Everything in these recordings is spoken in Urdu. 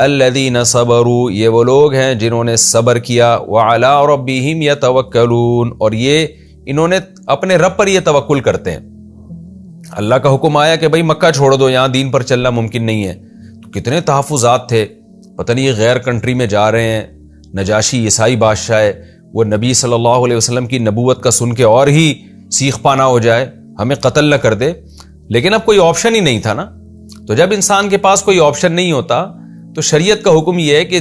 الذین صبروا، یہ وہ لوگ ہیں جنہوں نے صبر کیا، وعلی ربہم یتوکلون، اور یہ انہوں نے اپنے رب پر یہ توکل کرتے ہیں۔ اللہ کا حکم آیا کہ بھئی مکہ چھوڑ دو، یہاں دین پر چلنا ممکن نہیں ہے، تو کتنے تحفظات تھے، پتہ نہیں یہ غیر کنٹری میں جا رہے ہیں، نجاشی عیسائی بادشاہ ہے، وہ نبی صلی اللہ علیہ وسلم کی نبوت کا سن کے اور ہی سیخ پانا ہو جائے، ہمیں قتل نہ کر دے، لیکن اب کوئی آپشن ہی نہیں تھا نا۔ تو جب انسان کے پاس کوئی آپشن نہیں ہوتا تو شریعت کا حکم یہ ہے کہ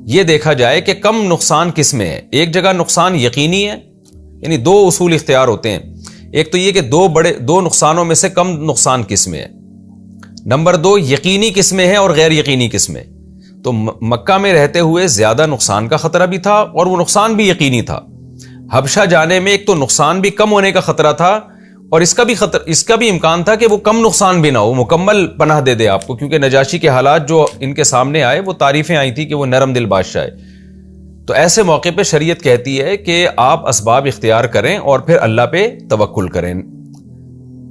یہ دیکھا جائے کہ کم نقصان کس میں ہے۔ ایک جگہ نقصان یقینی ہے، یعنی دو اصول اختیار ہوتے ہیں، ایک تو یہ کہ دو نقصانوں میں سے کم نقصان کس میں ہے، نمبر دو یقینی کس میں ہے اور غیر یقینی کس میں۔ تو مکہ میں رہتے ہوئے زیادہ نقصان کا خطرہ بھی تھا اور وہ نقصان بھی یقینی تھا۔ حبشہ جانے میں ایک تو نقصان بھی کم ہونے کا خطرہ تھا اور اس کا بھی امکان تھا کہ وہ کم نقصان بھی نہ ہو، مکمل پناہ دے دے آپ کو، کیونکہ نجاشی کے حالات جو ان کے سامنے آئے وہ تعریفیں آئی تھی کہ وہ نرم دل بادشاہ ہے۔ تو ایسے موقع پہ شریعت کہتی ہے کہ آپ اسباب اختیار کریں اور پھر اللہ پہ توکل کریں،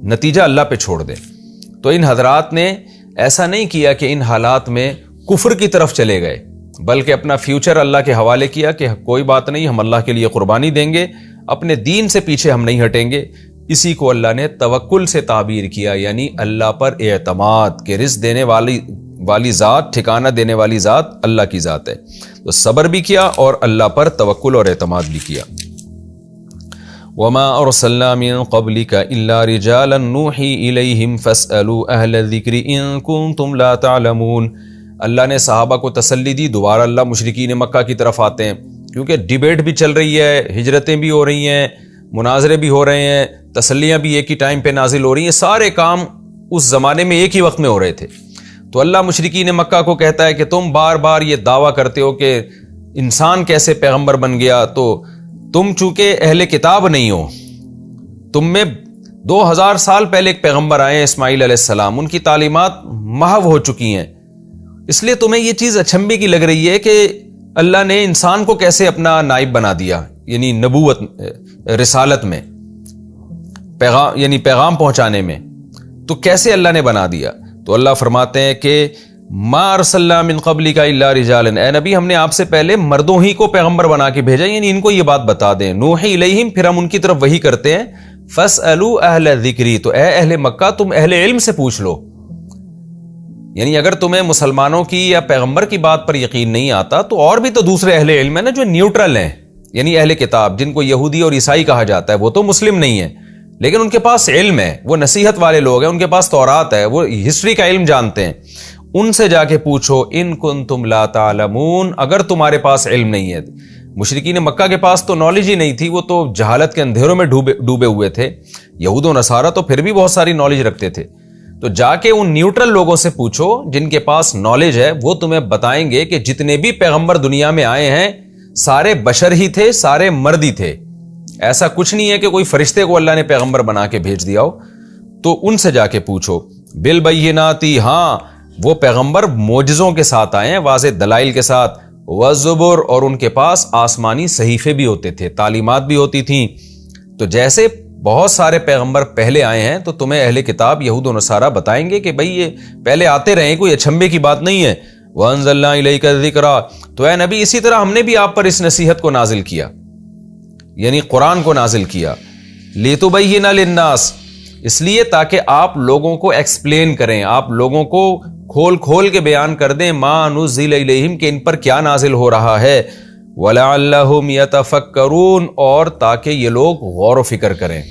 نتیجہ اللہ پہ چھوڑ دیں۔ تو ان حضرات نے ایسا نہیں کیا کہ ان حالات میں کفر کی طرف چلے گئے، بلکہ اپنا فیوچر اللہ کے حوالے کیا کہ کوئی بات نہیں، ہم اللہ کے لیے قربانی دیں گے، اپنے دین سے پیچھے ہم نہیں ہٹیں گے۔ اسی کو اللہ نے توکل سے تعبیر کیا، یعنی اللہ پر اعتماد، کہ رزق دینے والی ذات، ٹھکانہ دینے والی ذات اللہ کی ذات ہے۔ تو صبر بھی کیا اور اللہ پر توکل اور اعتماد بھی کیا۔ وما ارسلنا من قبلك الا رجالا نوحی الیہم فاسألوا اہل الذکر ان کنتم لا تعلمون۔ اللہ نے صحابہ کو تسلی دی، دوبارہ اللہ مشرکین مکہ کی طرف آتے ہیں، کیونکہ ڈیبیٹ بھی چل رہی ہے، ہجرتیں بھی ہو رہی ہیں، مناظرے بھی ہو رہے ہیں، تسلیاں بھی ایک ہی ٹائم پہ نازل ہو رہی ہیں، سارے کام اس زمانے میں ایک ہی وقت میں ہو رہے تھے۔ تو اللہ مشرکین مکہ کو کہتا ہے کہ تم بار بار یہ دعویٰ کرتے ہو کہ انسان کیسے پیغمبر بن گیا، تو تم چونکہ اہل کتاب نہیں ہو، تم میں 2000 سال پہلے ایک پیغمبر آئے ہیں اسماعیل علیہ السلام، ان کی تعلیمات محو ہو چکی ہیں، اس لیے تمہیں یہ چیز اچنبھے کی لگ رہی ہے کہ اللہ نے انسان کو کیسے اپنا نائب بنا دیا، یعنی نبوت، رسالت میں، پیغام پہنچانے میں، تو کیسے اللہ نے بنا دیا۔ تو اللہ فرماتے ہیں کہ ما ارسلنا من قبلک الا رجالا، اے نبی ہم نے آپ سے پہلے مردوں ہی کو پیغمبر بنا کے بھیجا، یعنی ان کو یہ بات بتا دیں، نوحی الیہم، پھر ہم ان کی طرف وحی کرتے ہیں، فاسألوا اہل الذکر، تو اے اہل مکہ تم اہل علم سے پوچھ لو، یعنی اگر تمہیں مسلمانوں کی یا پیغمبر کی بات پر یقین نہیں آتا تو اور بھی تو دوسرے اہل علم ہیں نا جو نیوٹرل ہیں، یعنی اہل کتاب، جن کو یہودی اور عیسائی کہا جاتا ہے، وہ تو مسلم نہیں ہے لیکن ان کے پاس علم ہے، وہ نصیحت والے لوگ ہیں، ان کے پاس تورات ہے، وہ ہسٹری کا علم جانتے ہیں، ان سے جا کے پوچھو، ان کنتم لا تعلمون، اگر تمہارے پاس علم نہیں ہے۔ مشرکین مکہ کے پاس تو نالج ہی نہیں تھی، وہ تو جہالت کے اندھیروں میں ڈوبے ہوئے تھے، یہود و نصارہ تو پھر بھی بہت ساری نالج رکھتے تھے۔ تو جا کے ان نیوٹرل لوگوں سے پوچھو جن کے پاس نالج ہے، وہ تمہیں بتائیں گے کہ جتنے بھی پیغمبر دنیا میں آئے ہیں سارے بشر ہی تھے، سارے مرد ہی تھے، ایسا کچھ نہیں ہے کہ کوئی فرشتے کو اللہ نے پیغمبر بنا کے بھیج دیا ہو۔ تو ان سے جا کے پوچھو، بالبیناتی، ہاں وہ پیغمبر معجزوں کے ساتھ آئے ہیں، واضح دلائل کے ساتھ، والزبر، اور ان کے پاس آسمانی صحیفے بھی ہوتے تھے، تعلیمات بھی ہوتی تھیں۔ تو جیسے بہت سارے پیغمبر پہلے آئے ہیں تو تمہیں اہل کتاب یہود و نصارہ بتائیں گے کہ بھئی یہ پہلے آتے رہے، کوئی اچھمبے کی بات نہیں ہے۔ وَأَنزَلْنَا إِلَيْكَ الذِّكْرَ، تو اے نبی اسی طرح ہم نے بھی آپ پر اس نصیحت کو نازل کیا، یعنی قرآن کو نازل کیا، لِتُبَيِّنَ لِلنَّاسِ، اس لیے تاکہ آپ لوگوں کو ایکسپلین کریں، آپ لوگوں کو کھول کے بیان کر دیں، مَا نُزِّلَ إِلَيْهِمْ، کہ ان پر کیا نازل ہو رہا ہے، وَلَعَلَّهُمْ يَتَفَكَّرُونَ، اور تاکہ یہ لوگ غور و فکر کریں،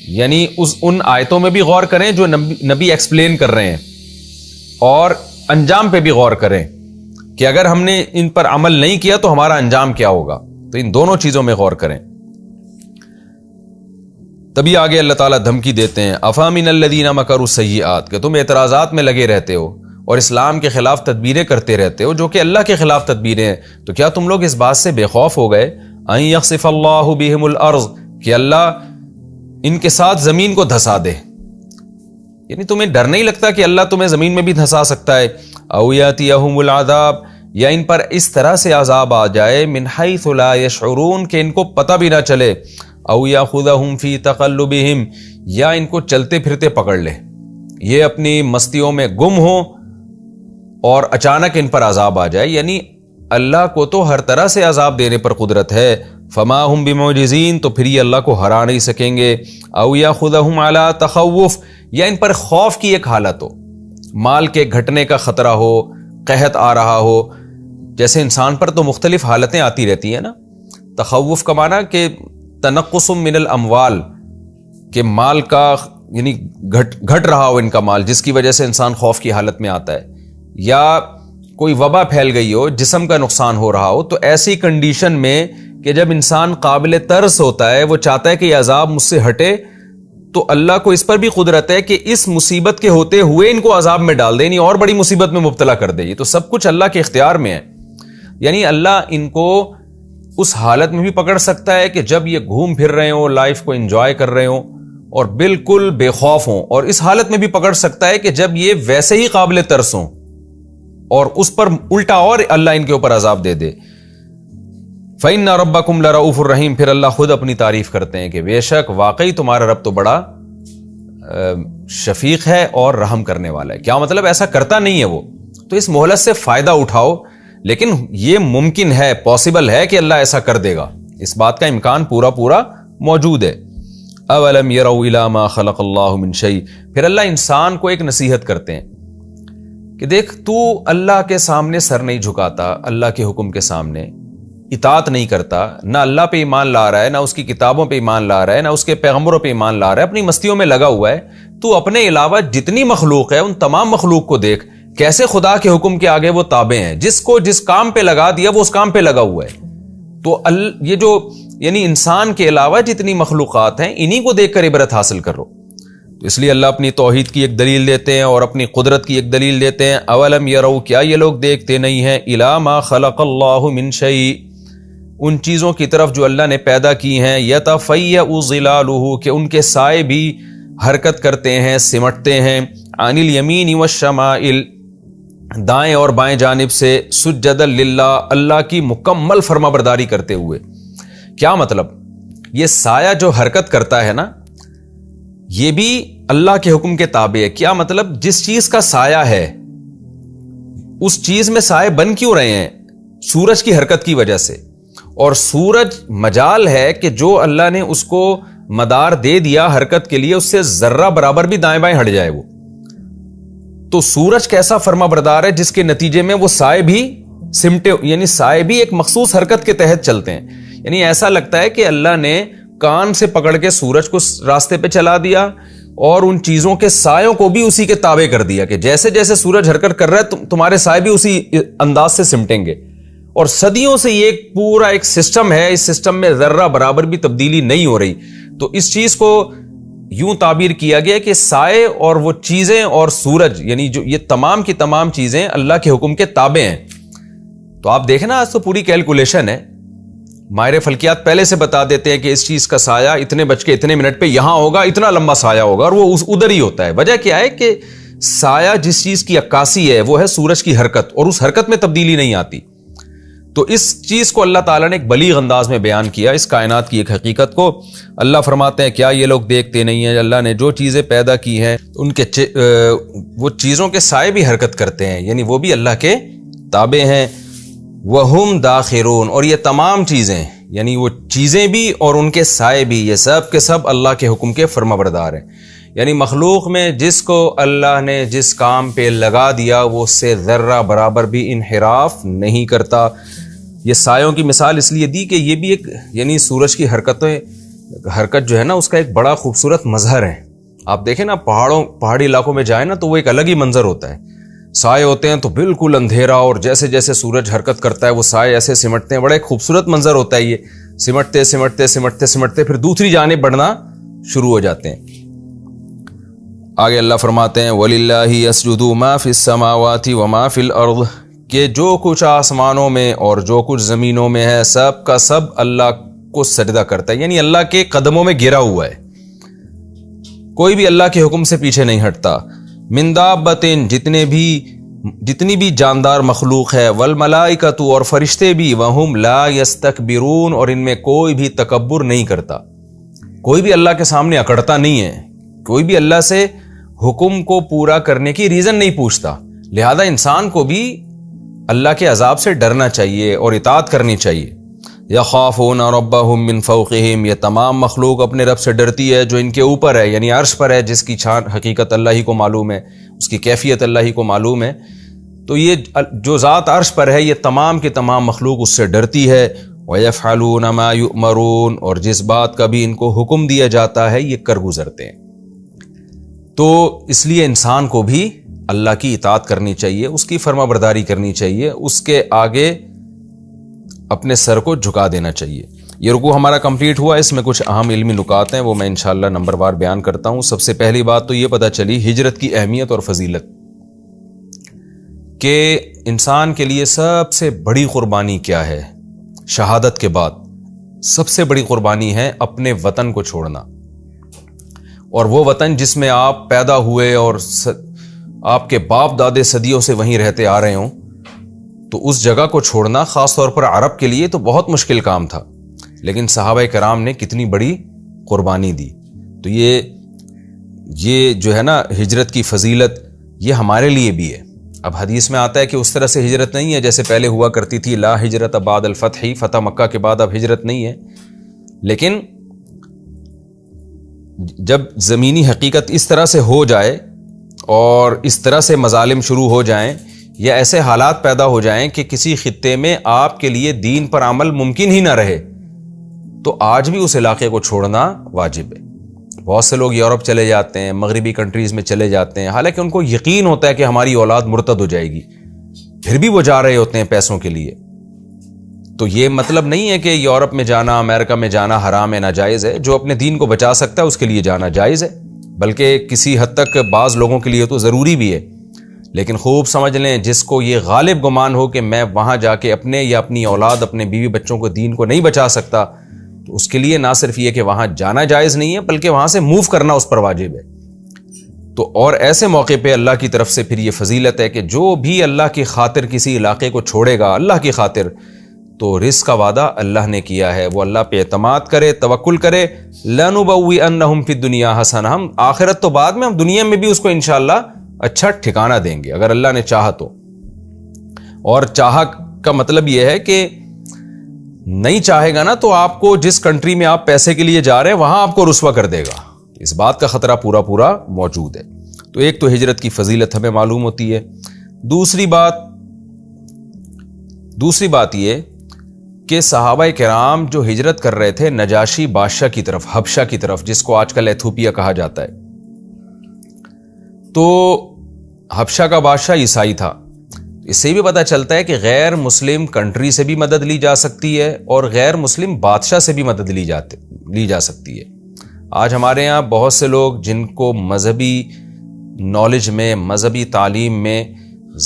یعنی ان آیتوں میں بھی غور کریں جو نبی ایکسپلین کر رہے ہیں، اور انجام پہ بھی غور کریں کہ اگر ہم نے ان پر عمل نہیں کیا تو ہمارا انجام کیا ہوگا، تو ان دونوں چیزوں میں غور کریں۔ تبھی آگے اللہ تعالیٰ دھمکی دیتے ہیں، افامن الذین مکروا السیئات، کہ تم اعتراضات میں لگے رہتے ہو اور اسلام کے خلاف تدبیریں کرتے رہتے ہو جو کہ اللہ کے خلاف تدبیریں ہیں، تو کیا تم لوگ اس بات سے بے خوف ہو گئے ان یخسف اللہ بہم الارض، کہ اللہ ان کے ساتھ زمین کو دھسا دے، یعنی تمہیں ڈر نہیں لگتا کہ اللہ تمہیں زمین میں بھی دھسا سکتا ہے، او یاتیہم العذاب، یا ان پر اس طرح سے عذاب آ جائے، من حیث لا یشعرون، کہ ان کو پتہ بھی نہ چلے، او یاخذہم فی تقلبہم، یا ان کو چلتے پھرتے پکڑ لے، یہ اپنی مستیوں میں گم ہو اور اچانک ان پر عذاب آ جائے، یعنی اللہ کو تو ہر طرح سے عذاب دینے پر قدرت ہے، فما ہم بمعجزین، تو پھر یہ اللہ کو ہرا نہیں سکیں گے، او یاخذہم علی تخوف، یا ان پر خوف کی ایک حالت ہو، مال کے گھٹنے کا خطرہ ہو، قحط آ رہا ہو، جیسے انسان پر تو مختلف حالتیں آتی رہتی ہیں نا۔ تخوف کا معنی کہ تنقص من الاموال، کہ مال کا یعنی گھٹ رہا ہو ان کا مال، جس کی وجہ سے انسان خوف کی حالت میں آتا ہے، یا کوئی وبا پھیل گئی ہو، جسم کا نقصان ہو رہا ہو، تو ایسی کنڈیشن میں کہ جب انسان قابل ترس ہوتا ہے، وہ چاہتا ہے کہ یہ عذاب مجھ سے ہٹے، تو اللہ کو اس پر بھی قدرت ہے کہ اس مصیبت کے ہوتے ہوئے ان کو عذاب میں ڈال دے، یعنی اور بڑی مصیبت میں مبتلا کر دے۔ یہ تو سب کچھ اللہ کے اختیار میں ہے، یعنی اللہ ان کو اس حالت میں بھی پکڑ سکتا ہے کہ جب یہ گھوم پھر رہے ہوں، لائف کو انجوائے کر رہے ہوں اور بالکل بے خوف ہوں، اور اس حالت میں بھی پکڑ سکتا ہے کہ جب یہ ویسے ہی قابل ترس ہوں اور اس پر الٹا اور اللہ ان کے اوپر عذاب دے دے۔ فَإِنَّ رَبَّكُمْ لَرَؤُوفٌ الرَّحِيمٌ، پھر اللہ خود اپنی تعریف کرتے ہیں کہ بے شک واقعی تمہارا رب تو بڑا شفیق ہے اور رحم کرنے والا ہے۔ کیا مطلب؟ ایسا کرتا نہیں ہے وہ، تو اس مہلت سے فائدہ اٹھاؤ، لیکن یہ ممکن ہے، پاسبل ہے کہ اللہ ایسا کر دے گا، اس بات کا امکان پورا موجود ہے۔ اولم یروا الی ما خلق اللہ من شیء، پھر اللہ انسان کو ایک نصیحت کرتے ہیں کہ دیکھ، تو اللہ کے سامنے سر نہیں جھکاتا، اللہ کے حکم کے سامنے اطاعت نہیں کرتا، نہ اللہ پہ ایمان لا رہا ہے، نہ اس کی کتابوں پہ ایمان لا رہا ہے، نہ اس کے پیغمبروں پہ ایمان لا رہا ہے، اپنی مستیوں میں لگا ہوا ہے، تو اپنے علاوہ جتنی مخلوق ہے ان تمام مخلوق کو دیکھ کیسے خدا کے حکم کے آگے وہ تابع ہیں، جس کو جس کام پہ لگا دیا وہ اس کام پہ لگا ہوا ہے۔ تو یہ جو یعنی انسان کے علاوہ جتنی مخلوقات ہیں، انہی کو دیکھ کر عبرت حاصل کرو۔ تو اس لیے اللہ اپنی توحید کی ایک دلیل دیتے ہیں اور اپنی قدرت کی ایک دلیل دیتے ہیں۔ اولم یروا، کیا یہ لوگ دیکھتے نہیں ہیں، الی ما خلق اللہ من شیء، ان چیزوں کی طرف جو اللہ نے پیدا کی ہیں، یتفیأ ظلالہ، کہ ان کے سائے بھی حرکت کرتے ہیں، سمٹتے ہیں، عن الیمین والشمائل، دائیں اور بائیں جانب سے، سجدا للہ، اللہ کی مکمل فرما برداری کرتے ہوئے۔ کیا مطلب؟ یہ سایہ جو حرکت کرتا ہے نا، یہ بھی اللہ کے حکم کے تابع ہے۔ کیا مطلب؟ جس چیز کا سایہ ہے اس چیز میں سائے بن کیوں رہے ہیں؟ سورج کی حرکت کی وجہ سے، اور سورج مجال ہے کہ جو اللہ نے اس کو مدار دے دیا حرکت کے لیے، اس سے ذرہ برابر بھی دائیں بائیں ہٹ جائے وہ، تو سورج کیسا فرما بردار ہے جس کے نتیجے میں وہ سائے بھی سمٹے، یعنی سائے بھی ایک مخصوص حرکت کے تحت چلتے ہیں۔ یعنی ایسا لگتا ہے کہ اللہ نے کان سے پکڑ کے سورج کو راستے پہ چلا دیا اور ان چیزوں کے سایوں کو بھی اسی کے تابع کر دیا کہ جیسے جیسے سورج حرکت کر رہا ہے تمہارے سائے بھی اسی انداز سے سمٹیں گے۔ اور صدیوں سے یہ ایک پورا ایک سسٹم ہے، اس سسٹم میں ذرہ برابر بھی تبدیلی نہیں ہو رہی۔ تو اس چیز کو یوں تعبیر کیا گیا کہ سائے اور وہ چیزیں اور سورج، یعنی جو یہ تمام کی تمام چیزیں اللہ کے حکم کے تابع ہیں۔ تو آپ دیکھیں نا، آج تو پوری کیلکولیشن ہے، ماہر فلکیات پہلے سے بتا دیتے ہیں کہ اس چیز کا سایہ اتنے بج کے اتنے منٹ پہ یہاں ہوگا، اتنا لمبا سایہ ہوگا، اور وہ ادھر ہی ہوتا ہے۔ وجہ کیا ہے کہ سایہ جس چیز کی عکاسی ہے وہ ہے سورج کی حرکت، اور اس حرکت میں تبدیلی نہیں آتی۔ تو اس چیز کو اللہ تعالیٰ نے ایک بلیغ انداز میں بیان کیا، اس کائنات کی ایک حقیقت کو۔ اللہ فرماتے ہیں کیا یہ لوگ دیکھتے نہیں ہیں، اللہ نے جو چیزیں پیدا کی ہیں ان کے وہ چیزوں کے سائے بھی حرکت کرتے ہیں، یعنی وہ بھی اللہ کے تابع ہیں۔ وَهُمْ دَاخِرُونَ، اور یہ تمام چیزیں، یعنی وہ چیزیں بھی اور ان کے سائے بھی، یہ سب کے سب اللہ کے حکم کے فرما بردار ہیں۔ یعنی مخلوق میں جس کو اللہ نے جس کام پہ لگا دیا وہ اس سے ذرہ برابر بھی انحراف نہیں کرتا۔ یہ سایوں کی مثال اس لیے دی کہ یہ بھی ایک یعنی سورج کی حرکت جو ہے نا، اس کا ایک بڑا خوبصورت مظہر ہے۔ آپ دیکھیں نا، پہاڑی علاقوں میں جائیں نا تو وہ ایک الگ ہی منظر ہوتا ہے، سائے ہوتے ہیں تو بالکل اندھیرا، اور جیسے جیسے سورج حرکت کرتا ہے وہ سائے ایسے سمٹتے ہیں، بڑا ایک خوبصورت منظر ہوتا ہے۔ یہ سمٹتے سمٹتے سمٹتے سمٹتے پھر دوسری جانب بڑھنا شروع ہو جاتے ہیں۔ آگے اللہ فرماتے ہیں وَلِلَّهِ يَسْجُدُ مَا فِي السَّمَاوَاتِ وَمَا فِي الْأَرْضِ، کہ جو کچھ آسمانوں میں اور جو کچھ زمینوں میں ہے سب کا سب اللہ کو سجدہ کرتا ہے، یعنی اللہ کے قدموں میں گرا ہوا ہے، کوئی بھی اللہ کے حکم سے پیچھے نہیں ہٹتا۔ من دابۃ، جتنی بھی جاندار مخلوق ہے، والملائکۃ، اور فرشتے بھی، وہم لا یستکبرون، اور ان میں کوئی بھی تکبر نہیں کرتا، کوئی بھی اللہ کے سامنے اکڑتا نہیں ہے، کوئی بھی اللہ سے حکم کو پورا کرنے کی ریزن نہیں پوچھتا، لہذا انسان کو بھی اللہ کے عذاب سے ڈرنا چاہیے اور اطاعت کرنی چاہیے. یخافون ربہم من فوقہم، یہ تمام مخلوق اپنے رب سے ڈرتی ہے جو ان کے اوپر ہے، یعنی عرش پر ہے، جس کی شان حقیقت اللہ ہی کو معلوم ہے، اس کی کیفیت اللہ ہی کو معلوم ہے. تو یہ جو ذات عرش پر ہے یہ تمام کے تمام مخلوق اس سے ڈرتی ہے. وَيَفْعَلُونَ مَا يُؤْمَرُونَ، اور جس بات کا بھی ان کو حکم دیا جاتا ہے یہ کر گزرتے ہیں. تو اس لیے انسان کو بھی اللہ کی اطاعت کرنی چاہیے، اس کی فرما برداری کرنی چاہیے، اس کے آگے اپنے سر کو جھکا دینا چاہیے. یہ رکوع ہمارا کمپلیٹ ہوا. اس میں کچھ اہم علمی نکات ہیں، وہ میں انشاءاللہ نمبر وار بیان کرتا ہوں. سب سے پہلی بات تو یہ پتہ چلی ہجرت کی اہمیت اور فضیلت، کہ انسان کے لیے سب سے بڑی قربانی کیا ہے. شہادت کے بعد سب سے بڑی قربانی ہے اپنے وطن کو چھوڑنا، اور وہ وطن جس میں آپ پیدا ہوئے اور آپ کے باپ دادے صدیوں سے وہیں رہتے آ رہے ہوں، تو اس جگہ کو چھوڑنا خاص طور پر عرب کے لیے تو بہت مشکل کام تھا، لیکن صحابہ کرام نے کتنی بڑی قربانی دی. تو یہ جو ہے نا ہجرت کی فضیلت، یہ ہمارے لیے بھی ہے. اب حدیث میں آتا ہے کہ اس طرح سے ہجرت نہیں ہے جیسے پہلے ہوا کرتی تھی، لا ہجرت بعد الفتح، فتح مکہ کے بعد اب ہجرت نہیں ہے. لیکن جب زمینی حقیقت اس طرح سے ہو جائے اور اس طرح سے مظالم شروع ہو جائیں یا ایسے حالات پیدا ہو جائیں کہ کسی خطے میں آپ کے لیے دین پر عمل ممکن ہی نہ رہے، تو آج بھی اس علاقے کو چھوڑنا واجب ہے. بہت سے لوگ یورپ چلے جاتے ہیں، مغربی کنٹریز میں چلے جاتے ہیں، حالانکہ ان کو یقین ہوتا ہے کہ ہماری اولاد مرتد ہو جائے گی، پھر بھی وہ جا رہے ہوتے ہیں پیسوں کے لیے. تو یہ مطلب نہیں ہے کہ یورپ میں جانا، امریکہ میں جانا حرام ہے، ناجائز ہے. جو اپنے دین کو بچا سکتا ہے اس کے لیے جانا جائز ہے، بلکہ کسی حد تک بعض لوگوں کے لیے تو ضروری بھی ہے. لیکن خوب سمجھ لیں، جس کو یہ غالب گمان ہو کہ میں وہاں جا کے اپنے یا اپنی اولاد، اپنے بیوی بچوں کو دین کو نہیں بچا سکتا، تو اس کے لیے نہ صرف یہ کہ وہاں جانا جائز نہیں ہے، بلکہ وہاں سے موو کرنا اس پر واجب ہے. تو اور ایسے موقع پہ اللہ کی طرف سے پھر یہ فضیلت ہے کہ جو بھی اللہ کی خاطر کسی علاقے کو چھوڑے گا، اللہ کی خاطر، تو رزق کا وعدہ اللہ نے کیا ہے. وہ اللہ پہ اعتماد کرے، توکل کرے. لَنُبَوِّئَنَّهُمْ فِي الدُّنْيَا حَسَنَةً، ہم آخرت تو بعد میں، ہم دنیا میں بھی اس کو انشاءاللہ اچھا ٹھکانہ دیں گے اگر اللہ نے چاہا تو. اور چاہا کا مطلب یہ ہے کہ نہیں چاہے گا نا تو آپ کو جس کنٹری میں آپ پیسے کے لیے جا رہے ہیں وہاں آپ کو رسوا کر دے گا. اس بات کا خطرہ پورا موجود ہے. تو ایک تو ہجرت کی فضیلت ہمیں معلوم ہوتی ہے. دوسری بات یہ کہ صحابہ کرام جو ہجرت کر رہے تھے نجاشی بادشاہ کی طرف، حبشہ کی طرف، جس کو آج کل ایتھوپیا کہا جاتا ہے، تو حبشہ کا بادشاہ عیسائی تھا. اس سے بھی پتہ چلتا ہے کہ غیر مسلم کنٹری سے بھی مدد لی جا سکتی ہے اور غیر مسلم بادشاہ سے بھی مدد لی جا سکتی ہے. آج ہمارے یہاں بہت سے لوگ جن کو مذہبی نالج میں، مذہبی تعلیم میں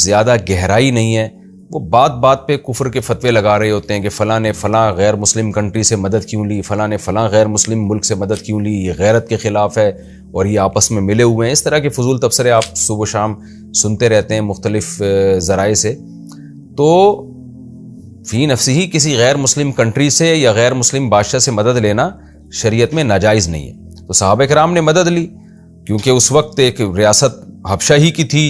زیادہ گہرائی نہیں ہے، وہ بات پہ کفر کے فتوے لگا رہے ہوتے ہیں کہ فلاں نے فلاں غیر مسلم کنٹری سے مدد کیوں لی، فلاں نے فلاں غیر مسلم ملک سے مدد کیوں لی، یہ غیرت کے خلاف ہے اور یہ آپس میں ملے ہوئے ہیں. اس طرح کے فضول تبصرے آپ صبح و شام سنتے رہتے ہیں مختلف ذرائع سے. تو فی نفسی ہی کسی غیر مسلم کنٹری سے یا غیر مسلم بادشاہ سے مدد لینا شریعت میں ناجائز نہیں ہے. تو صحابہ کرام نے مدد لی کیونکہ اس وقت ایک ریاست حبشہ ہی کی تھی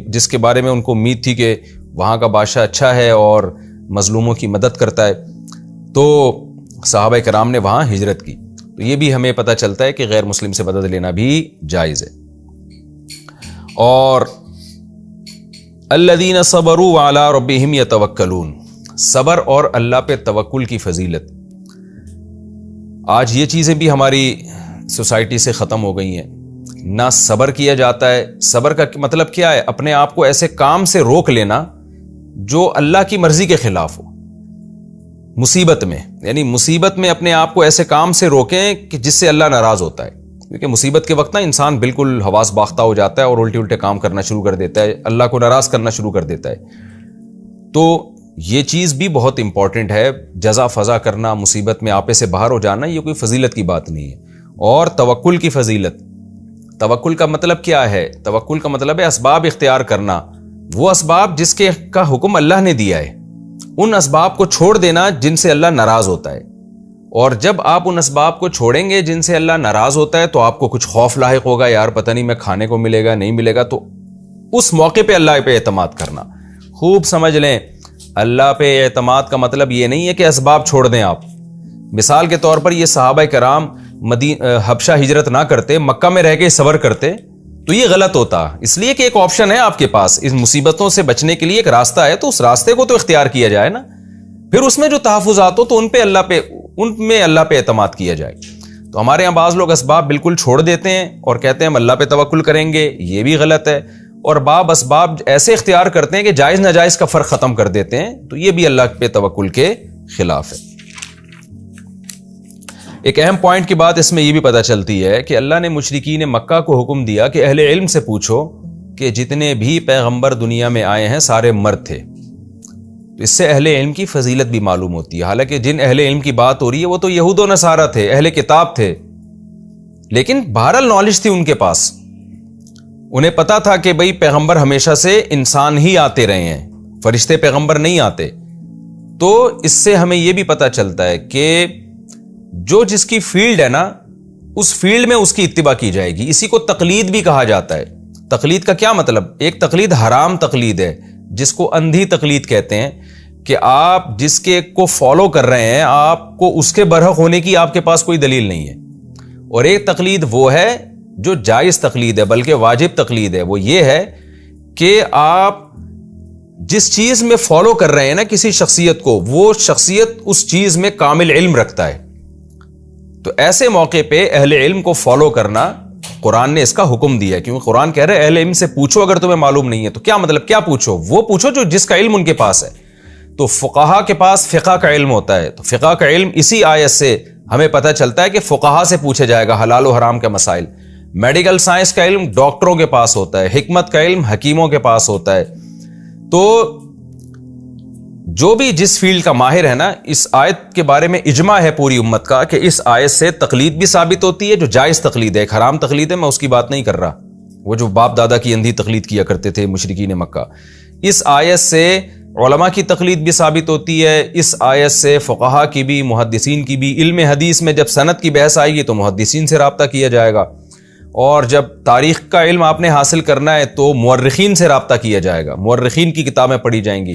جس کے بارے میں ان کو امید تھی کہ وہاں کا بادشاہ اچھا ہے اور مظلوموں کی مدد کرتا ہے. تو صحابہ کرام نے وہاں ہجرت کی. تو یہ بھی ہمیں پتہ چلتا ہے کہ غیر مسلم سے مدد لینا بھی جائز ہے. اور الذین صبروا علی ربہم یتوکلون، صبر اور اللہ پہ توکل کی فضیلت. آج یہ چیزیں بھی ہماری سوسائٹی سے ختم ہو گئی ہیں. نہ صبر کیا جاتا ہے. صبر کا مطلب کیا ہے؟ اپنے آپ کو ایسے کام سے روک لینا جو اللہ کی مرضی کے خلاف ہو. مصیبت میں، یعنی مصیبت میں اپنے آپ کو ایسے کام سے روکیں کہ جس سے اللہ ناراض ہوتا ہے. کیونکہ مصیبت کے وقت نا انسان بالکل حواس باختہ ہو جاتا ہے اور الٹے کام کرنا شروع کر دیتا ہے، اللہ کو ناراض کرنا شروع کر دیتا ہے. تو یہ چیز بھی بہت امپورٹنٹ ہے. جزا فضا کرنا، مصیبت میں آپے سے باہر ہو جانا، یہ کوئی فضیلت کی بات نہیں ہے. اور توکل کی فضیلت. توکل کا مطلب کیا ہے؟ توکل کا مطلب ہے اسباب اختیار کرنا. وہ اسباب جس کا حکم اللہ نے دیا ہے، ان اسباب کو چھوڑ دینا جن سے اللہ ناراض ہوتا ہے. اور جب آپ ان اسباب کو چھوڑیں گے جن سے اللہ ناراض ہوتا ہے تو آپ کو کچھ خوف لاحق ہوگا، یار پتہ نہیں میں کھانے کو ملے گا نہیں ملے گا. تو اس موقع پہ اللہ پہ اعتماد کرنا. خوب سمجھ لیں, اللہ پہ اعتماد کا مطلب یہ نہیں ہے کہ اسباب چھوڑ دیں آپ. مثال کے طور پر یہ صحابہ کرام حبشہ ہجرت نہ کرتے, مکہ میں رہ کے صبر کرتے تو یہ غلط ہوتا. اس لیے کہ ایک آپشن ہے آپ کے پاس, اس مصیبتوں سے بچنے کے لیے ایک راستہ ہے, تو اس راستے کو تو اختیار کیا جائے نا. پھر اس میں جو تحفظات ہو تو ان میں اللہ پہ اعتماد کیا جائے. تو ہمارے یہاں بعض لوگ اسباب بالکل چھوڑ دیتے ہیں اور کہتے ہیں ہم اللہ پہ توکل کریں گے, یہ بھی غلط ہے. اور اسباب ایسے اختیار کرتے ہیں کہ جائز ناجائز کا فرق ختم کر دیتے ہیں, تو یہ بھی اللہ پہ توکل کے خلاف ہے. ایک اہم پوائنٹ کی بات اس میں یہ بھی پتہ چلتی ہے کہ اللہ نے مشرکین مکہ کو حکم دیا کہ اہل علم سے پوچھو کہ جتنے بھی پیغمبر دنیا میں آئے ہیں سارے مرد تھے. تو اس سے اہل علم کی فضیلت بھی معلوم ہوتی ہے. حالانکہ جن اہل علم کی بات ہو رہی ہے وہ تو یہود و نصارہ تھے, اہل کتاب تھے, لیکن بہرحال نالج تھی ان کے پاس. انہیں پتا تھا کہ بھئی پیغمبر ہمیشہ سے انسان ہی آتے رہے ہیں, فرشتے پیغمبر نہیں آتے. تو اس سے ہمیں یہ بھی پتا چلتا ہے کہ جو جس کی فیلڈ ہے نا, اس فیلڈ میں اس کی اتباع کی جائے گی. اسی کو تقلید بھی کہا جاتا ہے. تقلید کا کیا مطلب؟ ایک تقلید حرام تقلید ہے جس کو اندھی تقلید کہتے ہیں, کہ آپ جس کے کو فالو کر رہے ہیں آپ کو اس کے برحق ہونے کی آپ کے پاس کوئی دلیل نہیں ہے. اور ایک تقلید وہ ہے جو جائز تقلید ہے, بلکہ واجب تقلید ہے. وہ یہ ہے کہ آپ جس چیز میں فالو کر رہے ہیں نا کسی شخصیت کو, وہ شخصیت اس چیز میں کامل علم رکھتا ہے. تو ایسے موقع پہ اہل علم کو فالو کرنا قرآن نے اس کا حکم دیا ہے, کیونکہ قرآن کہہ رہے اہل علم سے پوچھو اگر تمہیں معلوم نہیں ہے. تو کیا مطلب, کیا پوچھو؟ وہ پوچھو جو جس کا علم ان کے پاس ہے. تو فقہا کے پاس فقہ کا علم ہوتا ہے, تو فقہ کا علم اسی آیت سے ہمیں پتہ چلتا ہے کہ فقہا سے پوچھے جائے گا حلال و حرام کے مسائل. میڈیکل سائنس کا علم ڈاکٹروں کے پاس ہوتا ہے, حکمت کا علم حکیموں کے پاس ہوتا ہے. تو جو بھی جس فیلڈ کا ماہر ہے نا, اس آیت کے بارے میں اجماع ہے پوری امت کا کہ اس آیت سے تقلید بھی ثابت ہوتی ہے, جو جائز تقلید ہے. ایک حرام تقلید ہے, میں اس کی بات نہیں کر رہا, وہ جو باپ دادا کی اندھی تقلید کیا کرتے تھے مشرکین مکہ. اس آیت سے علماء کی تقلید بھی ثابت ہوتی ہے. اس آیت سے فقہا کی بھی, محدثین کی بھی. علم حدیث میں جب سند کی بحث آئے گی تو محدثین سے رابطہ کیا جائے گا, اور جب تاریخ کا علم آپ نے حاصل کرنا ہے تو مورخین سے رابطہ کیا جائے گا, مورخین کی کتابیں پڑھی جائیں گی.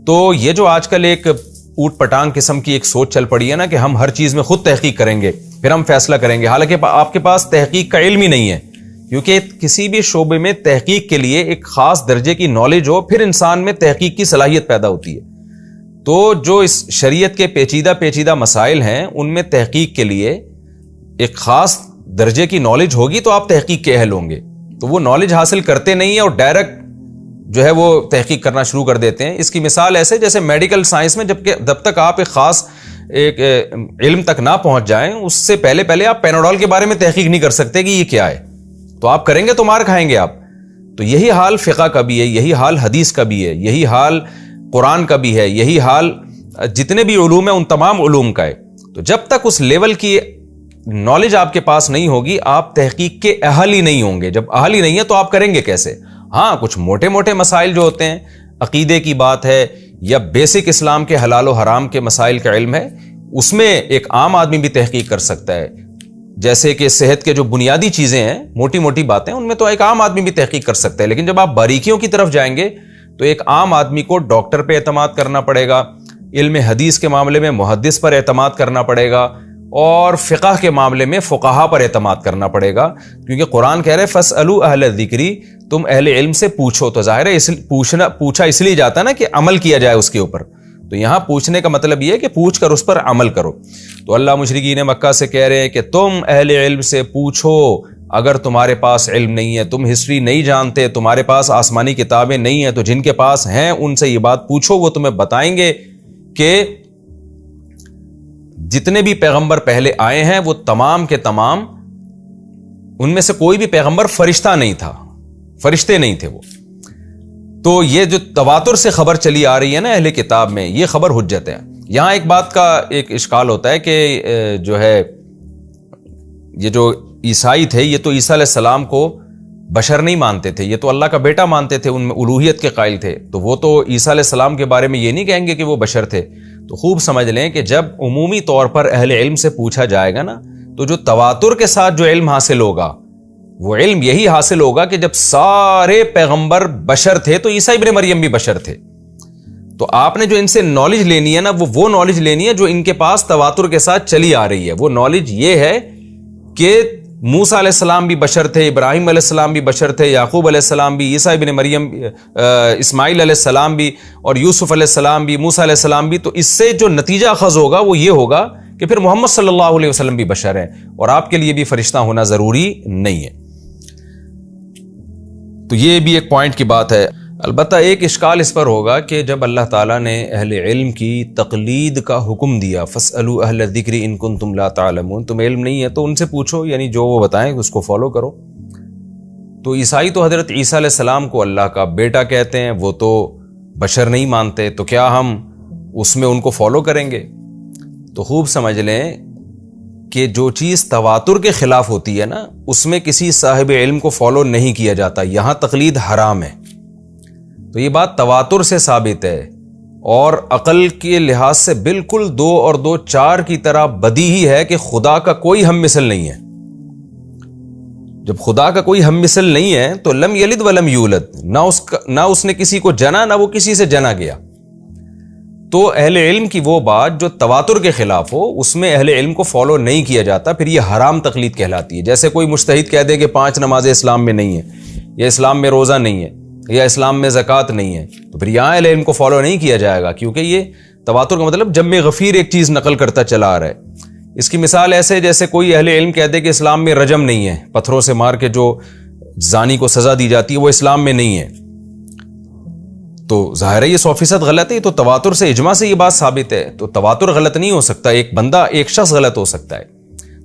تو یہ جو آج کل ایک اوٹ پٹانگ قسم کی ایک سوچ چل پڑی ہے نا کہ ہم ہر چیز میں خود تحقیق کریں گے پھر ہم فیصلہ کریں گے, حالانکہ آپ کے پاس تحقیق کا علم ہی نہیں ہے. کیونکہ کسی بھی شعبے میں تحقیق کے لیے ایک خاص درجے کی نالج ہو, پھر انسان میں تحقیق کی صلاحیت پیدا ہوتی ہے. تو جو اس شریعت کے پیچیدہ مسائل ہیں ان میں تحقیق کے لیے ایک خاص درجے کی نالج ہوگی تو آپ تحقیق کے اہل ہوں گے. تو وہ نالج حاصل کرتے نہیں ہیں اور ڈائریکٹ جو ہے وہ تحقیق کرنا شروع کر دیتے ہیں. اس کی مثال ایسے جیسے میڈیکل سائنس میں جب تک آپ ایک خاص ایک علم تک نہ پہنچ جائیں, اس سے پہلے آپ پیناڈول کے بارے میں تحقیق نہیں کر سکتے کہ یہ کیا ہے. تو آپ کریں گے تو مار کھائیں گے آپ. تو یہی حال فقہ کا بھی ہے, یہی حال حدیث کا بھی ہے, یہی حال قرآن کا بھی ہے, یہی حال جتنے بھی علوم ہیں ان تمام علوم کا ہے. تو جب تک اس لیول کی نالج آپ کے پاس نہیں ہوگی آپ تحقیق کے اہل ہی نہیں ہوں گے. جب اہل ہی نہیں ہے تو آپ کریں گے کیسے؟ ہاں, کچھ موٹے مسائل جو ہوتے ہیں, عقیدے کی بات ہے یا بیسک اسلام کے حلال و حرام کے مسائل کا علم ہے, اس میں ایک عام آدمی بھی تحقیق کر سکتا ہے. جیسے کہ صحت کے جو بنیادی چیزیں ہیں, موٹی باتیں, ان میں تو ایک عام آدمی بھی تحقیق کر سکتا ہے. لیکن جب آپ باریکیوں کی طرف جائیں گے تو ایک عام آدمی کو ڈاکٹر پہ اعتماد کرنا پڑے گا, علم حدیث کے معاملے میں محدث پر اعتماد کرنا پڑے گا, اور فقہ کے معاملے میں فقہا پر اعتماد کرنا پڑے گا. کیونکہ قرآن کہہ رہے فاسألوا اہل الذکر, تم اہل علم سے پوچھو. تو ظاہر ہے پوچھا اس لیے جاتا ہے نا کہ عمل کیا جائے اس کے اوپر. تو یہاں پوچھنے کا مطلب یہ ہے کہ پوچھ کر اس پر عمل کرو. تو اللہ مشرکین مکہ سے کہہ رہے ہیں کہ تم اہل علم سے پوچھو اگر تمہارے پاس علم نہیں ہے, تم ہسٹری نہیں جانتے, تمہارے پاس آسمانی کتابیں نہیں ہیں, تو جن کے پاس ہیں ان سے یہ بات پوچھو, وہ تمہیں بتائیں گے کہ جتنے بھی پیغمبر پہلے آئے ہیں وہ تمام کے تمام, ان میں سے کوئی بھی پیغمبر فرشتہ نہیں تھا, فرشتے نہیں تھے وہ. تو یہ جو تواتر سے خبر چلی آ رہی ہے نا اہل کتاب میں, یہ خبر حجت ہے. یہاں ایک بات کا ایک اشکال ہوتا ہے کہ جو ہے یہ جو عیسائی تھے یہ تو عیسیٰ علیہ السلام کو بشر نہیں مانتے تھے, یہ تو اللہ کا بیٹا مانتے تھے, ان میں الوہیت کے قائل تھے. تو وہ تو عیسیٰ علیہ السلام کے بارے میں یہ نہیں کہیں گے کہ وہ بشر تھے. تو خوب سمجھ لیں کہ جب عمومی طور پر اہل علم سے پوچھا جائے گا نا, تو جو تواتر کے ساتھ جو علم حاصل ہوگا وہ علم یہی حاصل ہوگا کہ جب سارے پیغمبر بشر تھے تو عیسیٰ ابن مریم بھی بشر تھے. تو آپ نے جو ان سے نالج لینی ہے نا, وہ نالج لینی ہے جو ان کے پاس تواتر کے ساتھ چلی آ رہی ہے. وہ نالج یہ ہے کہ موسیٰ علیہ السلام بھی بشر تھے, ابراہیم علیہ السلام بھی بشر تھے, یعقوب علیہ السلام بھی, عیسیٰ ابن مریم, اسماعیل علیہ السلام بھی, اور یوسف علیہ السلام بھی, موسیٰ علیہ السلام بھی. تو اس سے جو نتیجہ اخذ ہوگا وہ یہ ہوگا کہ پھر محمد صلی اللہ علیہ وسلم بھی بشر ہیں اور آپ کے لیے بھی فرشتہ ہونا ضروری نہیں ہے. تو یہ بھی ایک پوائنٹ کی بات ہے. البتہ ایک اشکال اس پر ہوگا کہ جب اللہ تعالیٰ نے اہل علم کی تقلید کا حکم دیا, فاسألوا اہل الذکر ان کنتم لا تعلمون, تمہیں علم نہیں ہے تو ان سے پوچھو, یعنی جو وہ بتائیں اس کو فالو کرو. تو عیسائی تو حضرت عیسیٰ علیہ السلام کو اللہ کا بیٹا کہتے ہیں, وہ تو بشر نہیں مانتے, تو کیا ہم اس میں ان کو فالو کریں گے؟ تو خوب سمجھ لیں کہ جو چیز تواتر کے خلاف ہوتی ہے نا, اس میں کسی صاحب علم کو فالو نہیں کیا جاتا. یہاں تقلید حرام ہے. تو یہ بات تواتر سے ثابت ہے, اور عقل کے لحاظ سے بالکل 2 اور 2 4 کی طرح بدیہی ہے کہ خدا کا کوئی ہم مثل نہیں ہے. جب خدا کا کوئی ہم مثل نہیں ہے تو لم یلد ولم یولد, نہ اس نے کسی کو جنا, نہ وہ کسی سے جنا گیا. تو اہل علم کی وہ بات جو تواتر کے خلاف ہو, اس میں اہل علم کو فالو نہیں کیا جاتا, پھر یہ حرام تقلید کہلاتی ہے. جیسے کوئی مجتہد کہہ دے کہ 5 نمازیں اسلام میں نہیں ہیں, یا اسلام میں روزہ نہیں ہے, یا اسلام میں زکوٰۃ نہیں ہے, تو پھر یہاں اہل علم کو فالو نہیں کیا جائے گا, کیونکہ یہ تواتر کا مطلب جمع غفیر ایک چیز نقل کرتا چلا آ رہا ہے. اس کی مثال ایسے جیسے کوئی اہل علم کہہ دے کہ اسلام میں رجم نہیں ہے, پتھروں سے مار کے جو زانی کو سزا دی جاتی ہے وہ اسلام میں نہیں ہے, تو ظاہر ہے یہ 100% غلط ہے. تو تواتر سے, اجماع سے یہ بات ثابت ہے. تو تواتر غلط نہیں ہو سکتا, ایک بندہ, ایک شخص غلط ہو سکتا ہے.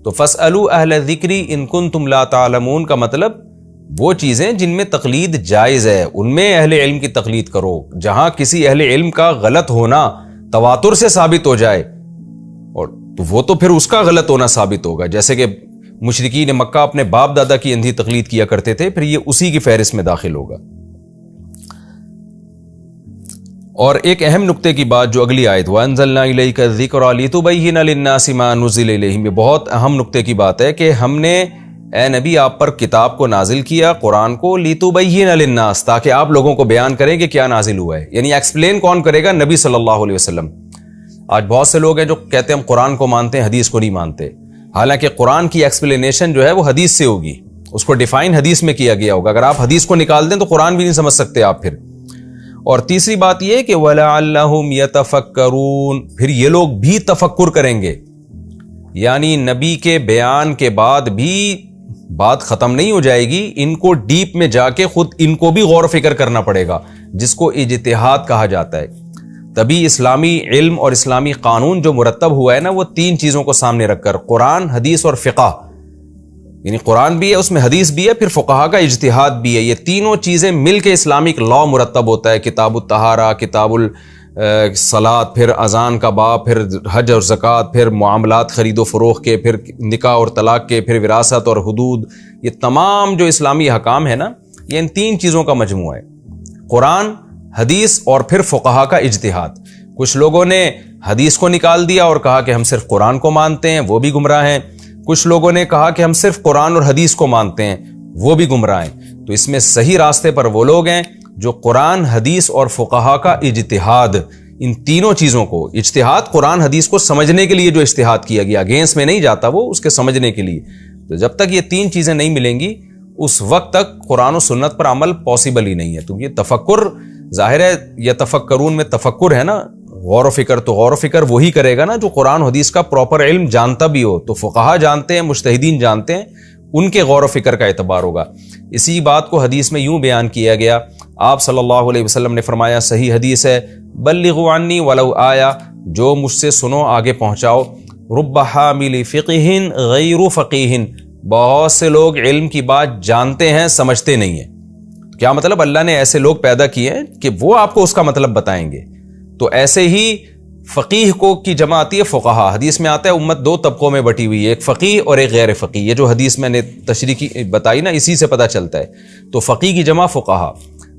تو فاسألوا اہل الذکر ان کنتم لا تعلمون کا مطلب وہ چیزیں جن میں تقلید جائز ہے ان میں اہل علم کی تقلید کرو. جہاں کسی اہل علم کا غلط ہونا تواتر سے ثابت ہو جائے, اور تو وہ تو پھر اس کا غلط ہونا ثابت ہوگا. جیسے کہ مشرکین مکہ اپنے باپ دادا کی اندھی تقلید کیا کرتے تھے, پھر یہ اسی کی فہرست میں داخل ہوگا. اور ایک اہم نقطے کی بات جو اگلی آیت وَأَنزَلْنَا إِلَيْكَ الذِّكْرَ لِتُبَيِّنَ لِلنَّاسِ مَا نُزِّلَ إِلَيْهِمْ, یہ بہت اہم نقطے کی بات ہے کہ ہم نے اے نبی آپ پر کتاب کو نازل کیا, قرآن کو, لِتُبَيِّنَ لِلنَّاسِ, تاکہ آپ لوگوں کو بیان کریں کہ کیا نازل ہوا ہے. یعنی ایکسپلین کون کرے گا؟ نبی صلی اللہ علیہ وسلم. آج بہت سے لوگ ہیں جو کہتے ہیں ہم قرآن کو مانتے ہیں, حدیث کو نہیں مانتے. حالانکہ قرآن کی ایکسپلینیشن جو ہے وہ حدیث سے ہوگی, اس کو ڈیفائن حدیث میں کیا گیا ہوگا. اگر آپ حدیث کو نکال دیں تو قرآن بھی نہیں سمجھ سکتے آپ پھر. اور تیسری بات یہ کہ وَلَعَلَّهُمْ يَتَفَكَّرُونَ, پھر یہ لوگ بھی تفکر کریں گے. یعنی نبی کے بیان کے بعد بھی بات ختم نہیں ہو جائے گی, ان کو ڈیپ میں جا کے خود ان کو بھی غور و فکر کرنا پڑے گا, جس کو اجتہاد کہا جاتا ہے. تبھی اسلامی علم اور اسلامی قانون جو مرتب ہوا ہے نا, وہ 3 چیزوں کو سامنے رکھ کر, قرآن, حدیث اور فقہ, یعنی قرآن بھی ہے, اس میں حدیث بھی ہے, پھر فقہا کا اجتہاد بھی ہے. یہ تینوں چیزیں مل کے اسلامک لا مرتب ہوتا ہے. کتاب الطہارہ, کتاب الصلاۃ, پھر اذان کا باب, پھر حج اور زکوٰۃ, پھر معاملات خرید و فروخت کے, پھر نکاح اور طلاق کے, پھر وراثت اور حدود. یہ تمام جو اسلامی حکام ہے نا, یہ ان 3 چیزوں کا مجموعہ ہے, قرآن, حدیث اور پھر فقہا کا اجتہاد. کچھ لوگوں نے حدیث کو نکال دیا اور کہا کہ ہم صرف قرآن کو مانتے ہیں, وہ بھی گمراہ ہیں. کچھ لوگوں نے کہا کہ ہم صرف قرآن اور حدیث کو مانتے ہیں, وہ بھی گمراہ ہیں. تو اس میں صحیح راستے پر وہ لوگ ہیں جو قرآن, حدیث اور فقہا کا اجتہاد, ان تینوں چیزوں کو, اجتہاد قرآن حدیث کو سمجھنے کے لیے جو اجتہاد کیا گیا, اگینسٹ میں نہیں جاتا وہ, اس کے سمجھنے کے لیے. تو جب تک یہ 3 چیزیں نہیں ملیں گی اس وقت تک قرآن و سنت پر عمل پاسبل ہی نہیں ہے. تو یہ تفکر, ظاہر ہے یہ تفکرون میں تفکر ہے نا, غور و فکر, تو غور و فکر وہی کرے گا نا جو قرآن حدیث کا پراپر علم جانتا بھی ہو. تو فقہا جانتے ہیں, مجتہدین جانتے ہیں, ان کے غور و فکر کا اعتبار ہوگا. اسی بات کو حدیث میں یوں بیان کیا گیا, آپ صلی اللہ علیہ وسلم نے فرمایا, صحیح حدیث ہے, بلغوا عنی ولو آیا, جو مجھ سے سنو آگے پہنچاؤ. رب حامل فقہ غیر فقیہ, بہت سے لوگ علم کی بات جانتے ہیں, سمجھتے نہیں ہیں. کیا مطلب؟ اللہ نے ایسے لوگ پیدا کیے ہیں کہ وہ آپ کو اس کا مطلب بتائیں گے. تو ایسے ہی فقیہ کو کی جمع آتی ہے فقہا. حدیث میں آتا ہے امت 2 طبقوں میں بٹی ہوئی ہے, ایک فقیہ اور ایک غیر فقیہ. یہ جو حدیث میں نے تشریح بتائی نا, اسی سے پتہ چلتا ہے. تو فقیہ کی جمع فقہا.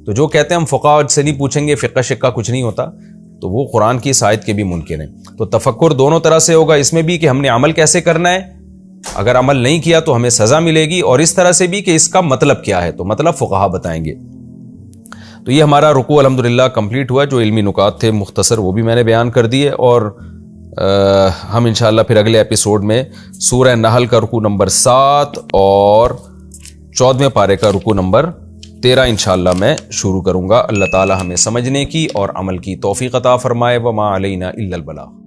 تو جو کہتے ہیں ہم فقہا سے نہیں پوچھیں گے, فقہ شقہ کچھ نہیں ہوتا, تو وہ قرآن کی اس آیت کے بھی منکر ہیں. تو تفکر دونوں طرح سے ہوگا, اس میں بھی کہ ہم نے عمل کیسے کرنا ہے, اگر عمل نہیں کیا تو ہمیں سزا ملے گی، اور اس طرح سے بھی کہ اس کا مطلب کیا ہے، تو مطلب فقہا بتائیں گے۔ تو یہ ہمارا رکوع الحمدللہ کمپلیٹ ہوا، جو علمی نکات تھے مختصر وہ بھی میں نے بیان کر دیے، اور ہم انشاءاللہ پھر اگلے ایپیسوڈ میں سورہ نحل کا رکوع نمبر 7 اور 14ویں پارے کا رکوع نمبر 13 انشاءاللہ میں شروع کروں گا۔ اللہ تعالی ہمیں سمجھنے کی اور عمل کی توفیق عطا فرمائے۔ وما علینا الا البلاغ۔